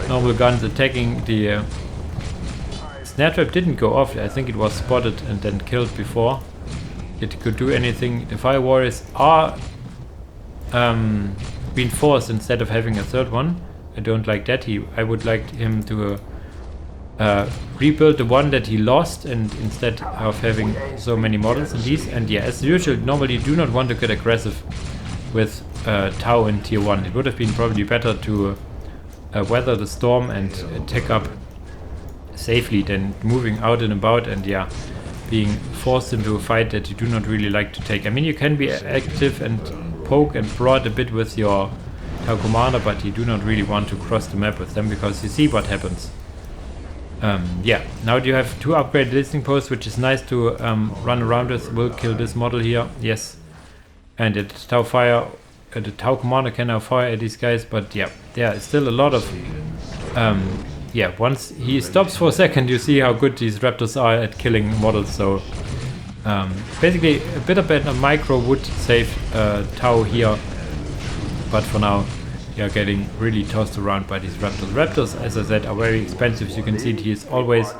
normal guns attacking. The snare trap didn't go off. I think it was spotted and then killed before it could do anything. The Fire Warriors are being forced instead of having a third one. I don't like that. I would like him to rebuild the one that he lost, and instead of having so many models in these. And yeah, as usual, normally you do not want to get aggressive with Tau in tier 1. It would have been probably better to weather the storm and attack up safely than moving out and about and yeah, being forced into a fight that you do not really like to take. I mean, you can be active and poke and prod a bit with your Tau Commander, but you do not really want to cross the map with them because you see what happens. Yeah, now you have 2 upgraded listening posts, which is nice to run around with. Will kill this model here, yes. And the Tau Commander can now fire at these guys, but yeah, there is still a lot of... yeah, once he stops for a second, you see how good these Raptors are at killing models, so... basically, a bit of a micro would save Tau here, but for now, you are getting really tossed around by these Raptors. Raptors, as I said, are very expensive. You can see he is always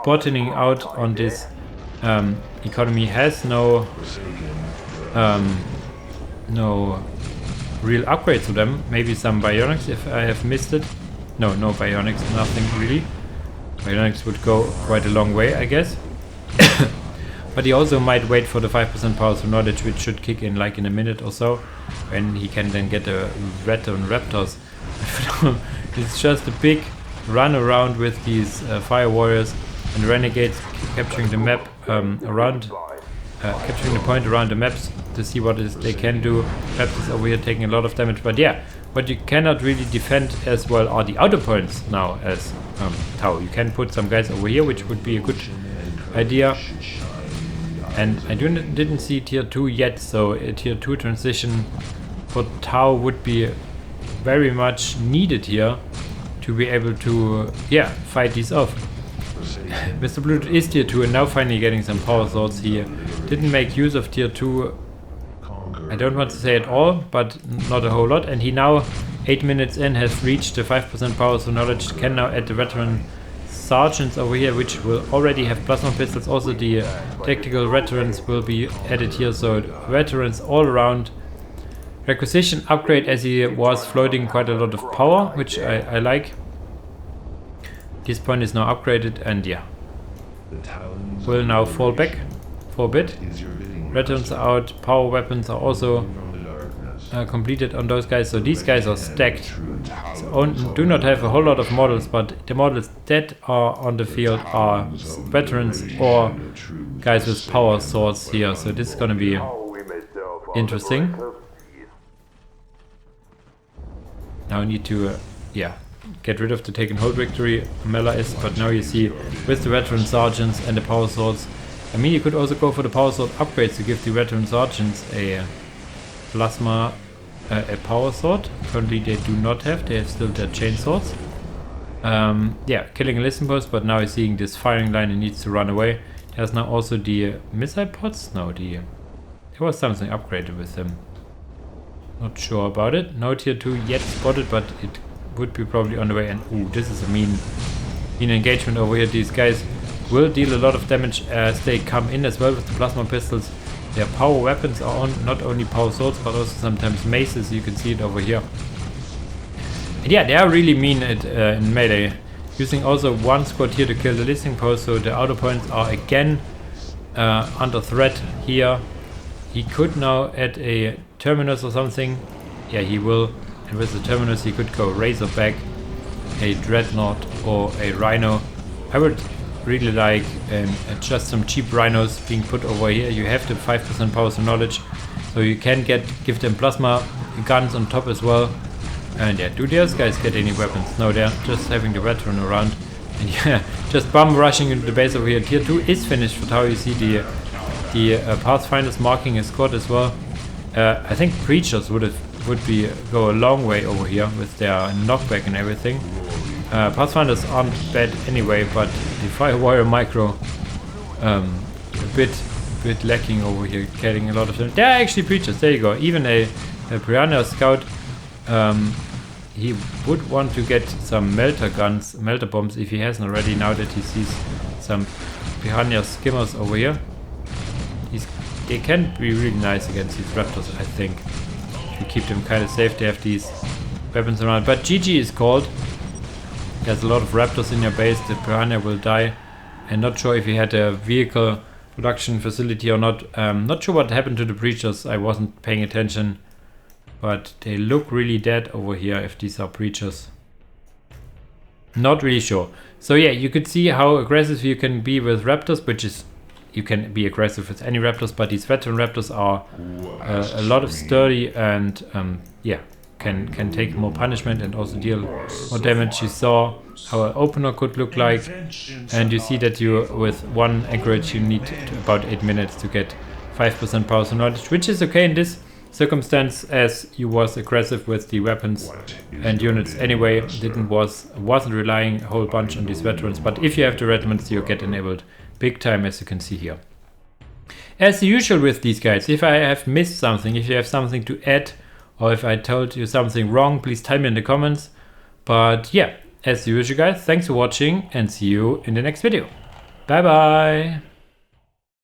bottoming out on this economy. Has no real upgrades to them. Maybe some bionics if I have missed it. No bionics, nothing really. Bionics would go quite a long way, I guess. but he also might wait for the 5% power through knowledge, which should kick in like in a minute or so, when he can then get a veteran raptors. It's just a big run around with these fire warriors and renegades, capturing the map around, capturing the point around the maps to see what they can do. Raptors over here taking a lot of damage, but yeah, what you cannot really defend as well are the outer points now as Tau. You can put some guys over here, which would be a good idea. And I didn't see tier 2 yet, so a tier 2 transition for Tau would be very much needed here to be able to, yeah, fight these off. Mr. Blue is tier 2 and now finally getting some power swords here. Didn't make use of tier 2, I don't want to say at all, but not a whole lot. And he now, 8 minutes in, has reached the 5% power, so knowledge can now add the veteran sergeants over here, which will already have plasma pistols. Also the tactical veterans will be added here, so veterans all around. Requisition upgrade, as he was floating quite a lot of power, which I like. This point is now upgraded, and yeah, will now fall back for a bit. Veterans are out, power weapons are also completed on those guys, so these guys are stacked. So do not have a whole lot of models, but the models that are on the field are veterans or guys with power swords here, so this is gonna be interesting. Now I need to yeah, get rid of the take and hold victory Mela is, but now you see with the veteran sergeants and the power swords, I mean, you could also go for the power sword upgrades to give the veteran sergeants a plasma, a power sword. Currently they do not have, they have still their chain swords. Yeah, killing a listen post, but now he's seeing this firing line and needs to run away. There's now also the missile pods. No, there was something upgraded with them. Not sure about it. No tier 2 yet spotted, but it would be probably on the way. And ooh, this is a mean engagement over here. These guys will deal a lot of damage as they come in as well with the plasma pistols. Their power weapons are on, not only power swords but also sometimes maces. You can see it over here. And yeah, they are really mean at in melee. Using also one squad here to kill the listening post, so the outer points are again under threat here. He could now add a terminus or something. Yeah, he will. And with the terminus he could go Razorback, a Dreadnought or a Rhino. I would really like just some cheap rhinos being put over here. You have the 5% power of knowledge, so you can give them plasma guns on top as well. And yeah, do those guys get any weapons? No, they're just having the veteran around. And yeah, just bomb rushing into the base over here. Tier 2 is finished for Tau. You see the Pathfinders marking his squad as well. I think Preachers would go a long way over here with their knockback and everything. Pathfinders aren't bad anyway, but the Fire Warrior Micro a bit lacking over here, getting a lot of them. They're actually Preachers, there you go. Even a Piranha Scout, he would want to get some melter bombs if he hasn't already, now that he sees some Piranha Skimmers over here. They can be really nice against these raptors, I think. You keep them kind of safe, they have these weapons around. But GG is called. There's a lot of raptors in your base, the Piranha will die. And not sure if he had a vehicle production facility or not. Not sure what happened to the Preachers, I wasn't paying attention. But they look really dead over here if these are Preachers. Not really sure. So yeah, you could see how aggressive you can be with raptors, which is, you can be aggressive with any raptors, but these veteran raptors are a lot of sturdy and yeah, can take more punishment and also deal more damage. You saw how an opener could look like, and you see that you, with one anchorage, you need about 8 minutes to get 5% power to knowledge, which is okay in this circumstance, as you was aggressive with the weapons and units anyway. Wasn't relying a whole bunch on these veterans, but if you have the regiments, you get enabled big time, as you can see here. As usual with these guys, if I have missed something, if you have something to add, or if I told you something wrong, please tell me in the comments. But yeah, as usual guys, thanks for watching and see you in the next video. Bye bye!